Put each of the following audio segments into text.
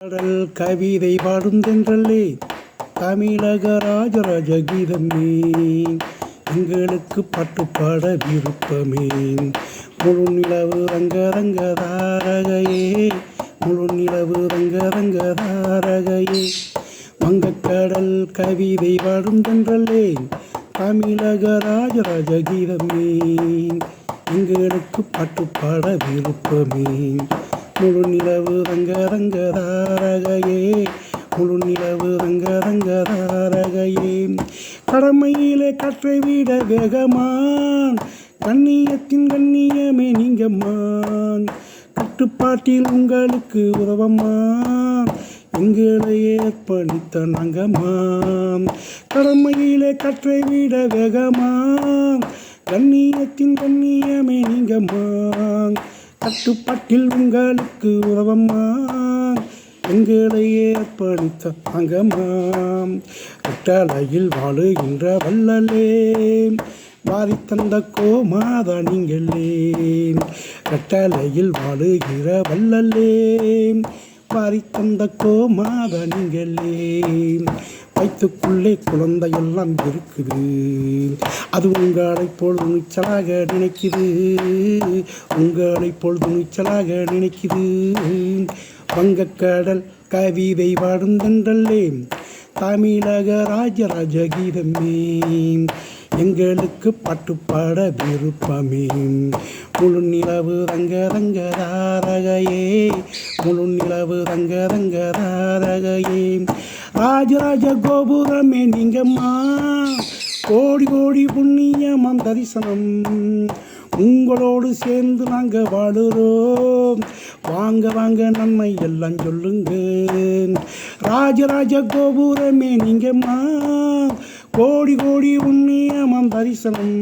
பாடல் கவிதை பாடும் தென்றலே தமிழக ராஜராஜ கீதமே எங்களுக்கு பாட்டுப்பாட விருப்பமே. முழு நிலவு ரங்க ரங்க தாரகையே, முழு நிலவு ரங்க ரங்க தாரகையே. வங்கக்கடல் கவிதை பாடும் தென்றலே தமிழக ராஜராஜ கீதமே எங்களுக்கு பாட்டுப்பாட விருப்பமே. முழு நிலவு ரங்க ரங்க தாரகையே, முழு நிலவு ரங்க ரங்க தாரகையே. கடமையிலே காற்றை விட வேகமான், கண்ணியத்தின் கண்ணியமே நீங்கம்மான். கட்டுப்பாட்டில் உங்களுக்கு உதவம்மான், எங்களை ஏற்படுத்த நாங்கம்மான். கடமையிலே காற்றை விட வேகமான், கண்ணியத்தின் கண்ணியமே நீங்கம்மான். கட்டுப்பாட்டில் உங்களுக்கு உதவம்மான், எங்களை ஏற்படுத்த நாங்கம்மான். கட்டளையில் வாழுகின்ற வள்ளலே, வாரி தந்த கோமாதா நீங்களே. கட்டளையில் வாழுகிற வள்ளலே, வாரி தந்த கோமாதா நீங்களே. வயிற்றுக்குள்ளே குழந்தையெல்லாம் இருக்குது, அது உங்களை போல் துணிச்சலாக நினைக்குது, உங்களை போல் துணிச்சலாக நினைக்குது. வங்கக்கடல் கவிதை பாடும் தென்றலே தமிழக ராஜராஜ கீதமே எங்களுக்கு பாட்டுப்பாட விருப்பமே. முழு நிலவு ரங்க ரங்க தாரகையே, முழு நிலவு ரங்க ரங்க தாரகையே. ராஜராஜ கோபுரமே நீங்கம்மா, கோடி கோடி புண்ணியமாம் தரிசனம், உங்களோடு சேர்ந்து நாங்கள் வாழுறோம், வாங்க வாங்க நன்மை எல்லாம் சொல்லுங்க. ராஜராஜ கோபுரமே நீங்கம்மா, கோடி கோடி புண்ணியமாம் தரிசனம்,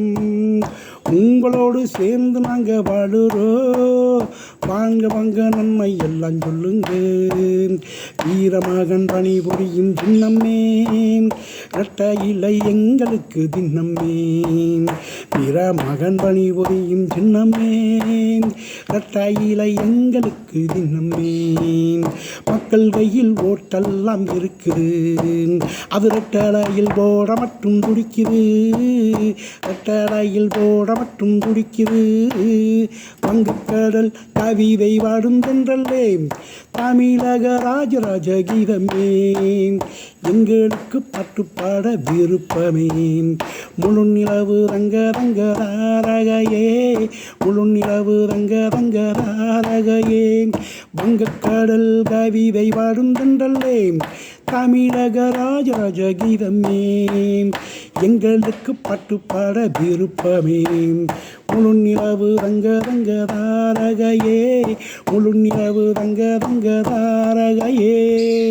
உங்களோடு சேர்ந்து நாங்கள் வாழுறோம், வாங்க வாங்க நன்மை எல்லாம் சொல்லுங்க. வீரமகன் பணிபுரியும் சின்னம்மே, இரட்ட இலை எங்களுக்கு தின்னம்மே. வீரமகன் பணிபுரியும் சின்னம்மே, இரட்ட இலை எங்களுக்கு தின்னம்மே. மக்கள் கையில் ஓட்டெல்லாம் இருக்குது, அது ரெட்டலையில் போட மட்டும் துடிக்குது, ரெட்டலையில் போட மட்டும் துடிக்குது. வங்கக்கடல் கவிதை பாடும் தென்றலே தமிழக ராஜராஜ கீதமே எங்களுக்கு பாட்டுப்பாட விருப்பமே. முழு நிலவு ரங்க ரங்க தாரகையே, முழு நிலவு ரங்க ரங்க தாரகையே. வங்கக்கடல் கவிதை பாடும் தென்றலே தமிழக ராஜராஜ கீதமே எங்களுக்கு பாட்டுப்பாட விருப்பமே. முழு நிலவு ரங்க ரங்க தாரகையே, முழு நிலவு ரங்க ரங்க தாரகையே.